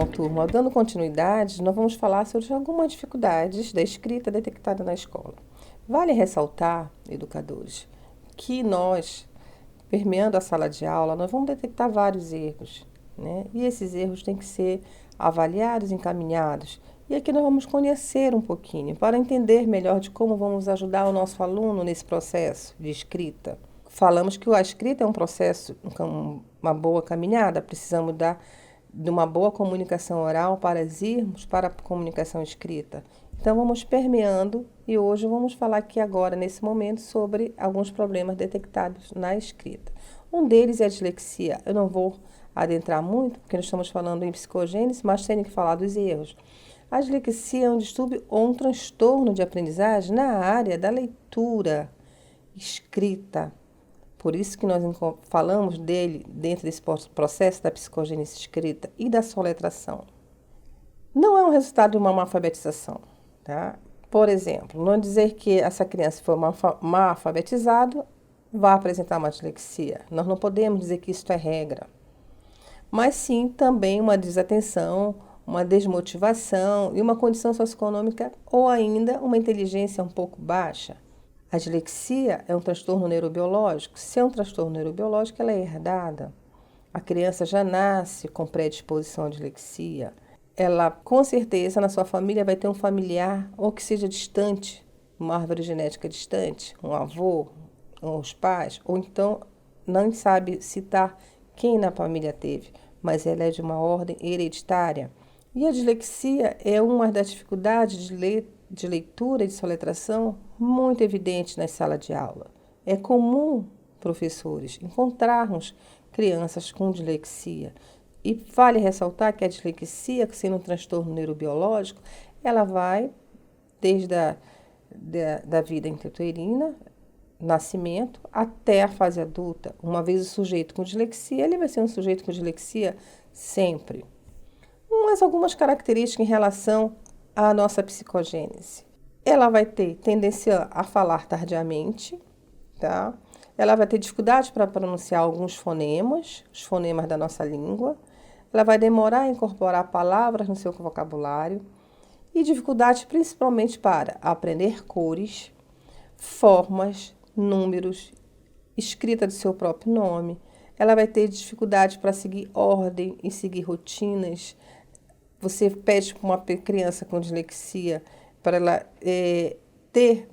Então, turma, dando continuidade, nós vamos falar sobre algumas dificuldades da escrita detectada na escola. Vale ressaltar, educadores, que nós, permeando a sala de aula, nós vamos detectar vários erros, né? E esses erros têm que ser avaliados, encaminhados. E aqui nós vamos conhecer um pouquinho, para entender melhor de como vamos ajudar o nosso aluno nesse processo de escrita. Falamos que a escrita é um processo, uma boa caminhada, precisamos de uma boa comunicação oral para irmos para a comunicação escrita. Então, vamos permeando e hoje vamos falar aqui agora, nesse momento, sobre alguns problemas detectados na escrita. Um deles é a dislexia. Eu não vou adentrar muito, porque nós estamos falando em psicogênese, mas tenho que falar dos erros. A dislexia é um distúrbio ou um transtorno de aprendizagem na área da leitura escrita. Por isso que nós falamos dele dentro desse processo da psicogênese escrita e da soletração. Não é um resultado de uma má alfabetização, tá? Por exemplo, não dizer que essa criança foi mal alfabetizada vai apresentar uma dislexia. Nós não podemos dizer que isso é regra. Mas sim também uma desatenção, uma desmotivação e uma condição socioeconômica ou ainda uma inteligência um pouco baixa. A dislexia é um transtorno neurobiológico. Se é um transtorno neurobiológico, ela é herdada. A criança já nasce com predisposição à dislexia. Ela, com certeza, na sua família vai ter um familiar ou que seja distante, uma árvore genética distante, um avô, ou os pais, ou então não sabe citar quem na família teve, mas ela é de uma ordem hereditária. E a dislexia é uma das dificuldades de leitura e de soletração muito evidente na sala de aula. É comum, professores, encontrarmos crianças com dislexia. E vale ressaltar que a dislexia, sendo um transtorno neurobiológico, ela vai desde da vida intrauterina, nascimento, até a fase adulta. Uma vez o sujeito com dislexia, ele vai ser um sujeito com dislexia sempre. Mas algumas características em relação à nossa psicogênese. Ela vai ter tendência a falar tardiamente, tá? Ela vai ter dificuldade para pronunciar alguns fonemas, os fonemas da nossa língua. Ela vai demorar a incorporar palavras no seu vocabulário e dificuldade principalmente para aprender cores, formas, números, escrita do seu próprio nome. Ela vai ter dificuldade para seguir ordem e seguir rotinas. Você pede para uma criança com dislexia para ela ter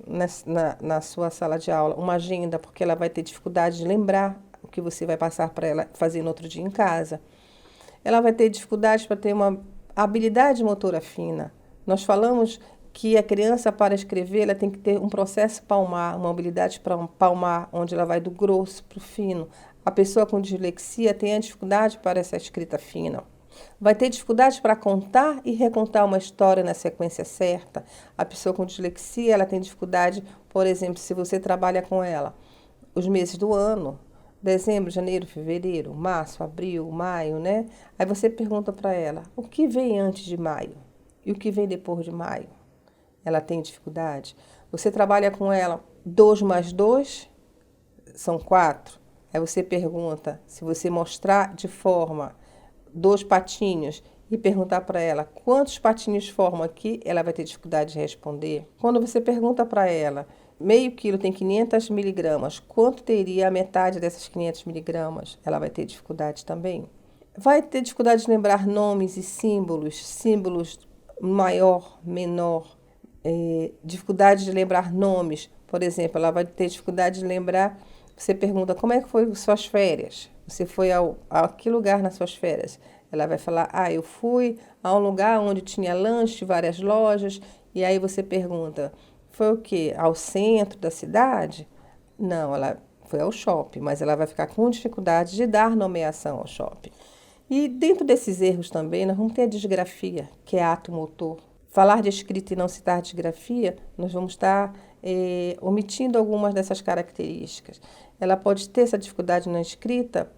na sua sala de aula uma agenda, porque ela vai ter dificuldade de lembrar o que você vai passar para ela fazer no outro dia em casa. Ela vai ter dificuldade para ter uma habilidade motora fina. Nós falamos que a criança, para escrever, ela tem que ter um processo palmar, uma habilidade para palmar, onde ela vai do grosso para o fino. A pessoa com dislexia tem a dificuldade para essa escrita fina. Vai ter dificuldade para contar e recontar uma história na sequência certa. A pessoa com dislexia, ela tem dificuldade, por exemplo, se você trabalha com ela, os meses do ano, dezembro, janeiro, fevereiro, março, abril, maio, né? Aí você pergunta para ela, o que vem antes de maio? E o que vem depois de maio? Ela tem dificuldade. Você trabalha com ela, 2 mais 2 são 4. Aí você pergunta, se você mostrar de forma 2 patinhos e perguntar para ela quantos patinhos formam aqui, ela vai ter dificuldade de responder. Quando você pergunta para ela, meio quilo tem 500 miligramas, quanto teria a metade dessas 500 miligramas? Ela vai ter dificuldade também. Vai ter dificuldade de lembrar nomes e símbolos maior, menor, dificuldade de lembrar nomes. Por exemplo, ela vai ter dificuldade de lembrar, você pergunta como é que foi suas férias? Você foi a que lugar nas suas férias? Ela vai falar, eu fui a um lugar onde tinha lanche, várias lojas. E aí você pergunta, foi o quê? Ao centro da cidade? Não, ela foi ao shopping, mas ela vai ficar com dificuldade de dar nomeação ao shopping. E dentro desses erros também, nós vamos ter a disgrafia, que é ato motor. Falar de escrita e não citar disgrafia, nós vamos estar omitindo algumas dessas características. Ela pode ter essa dificuldade na escrita,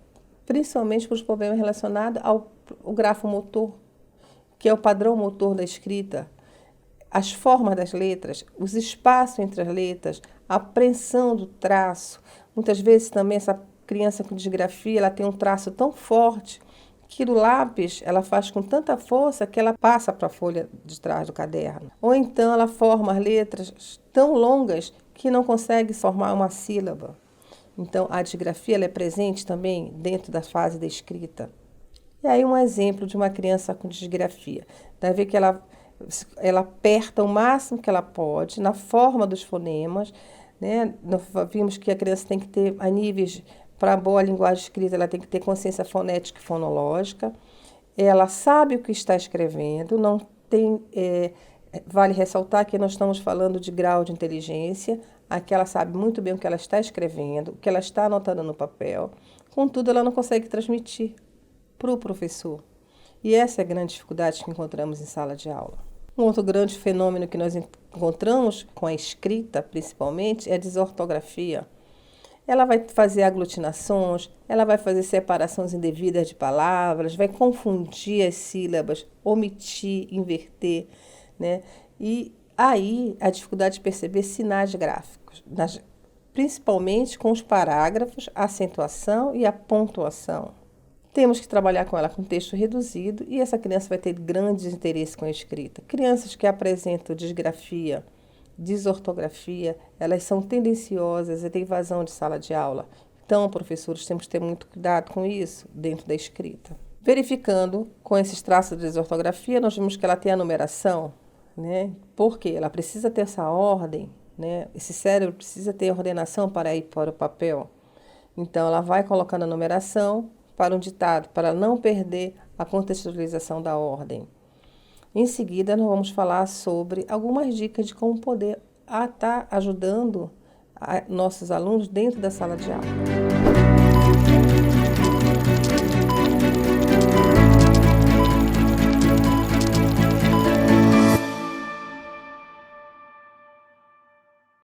principalmente por problemas relacionados ao grafo motor, que é o padrão motor da escrita, as formas das letras, os espaços entre as letras, a apreensão do traço. Muitas vezes também essa criança com disgrafia, ela tem um traço tão forte que do lápis ela faz com tanta força que ela passa para a folha de trás do caderno. Ou então ela forma as letras tão longas que não consegue formar uma sílaba. Então a disgrafia ela é presente também dentro da fase da escrita. E aí um exemplo de uma criança com disgrafia. Dá ver que ela aperta o máximo que ela pode na forma dos fonemas, né? Nós vimos que a criança tem que ter, a níveis, para boa linguagem escrita, ela tem que ter consciência fonética e fonológica. Ela sabe o que está escrevendo, não tem, vale ressaltar que nós estamos falando de grau de inteligência, aqui ela sabe muito bem o que ela está escrevendo, o que ela está anotando no papel, contudo ela não consegue transmitir para o professor. E essa é a grande dificuldade que encontramos em sala de aula. Um outro grande fenômeno que nós encontramos com a escrita, principalmente, é a desortografia. Ela vai fazer aglutinações, ela vai fazer separações indevidas de palavras, vai confundir as sílabas, omitir, inverter, né? E aí a dificuldade de perceber sinais gráficos, principalmente com os parágrafos, a acentuação e a pontuação. Temos que trabalhar com ela com texto reduzido e essa criança vai ter grandes interesses com a escrita. Crianças que apresentam disgrafia, desortografia, elas são tendenciosas a ter evasão de sala de aula. Então, professores, temos que ter muito cuidado com isso dentro da escrita. Verificando com esses traços de desortografia, nós vimos que ela tem a numeração, né? Porque ela precisa ter essa ordem, né? Esse cérebro precisa ter ordenação para ir para o papel. Então, ela vai colocando a numeração para um ditado, para não perder a contextualização da ordem. Em seguida, nós vamos falar sobre algumas dicas de como poder estar ajudando nossos alunos dentro da sala de aula.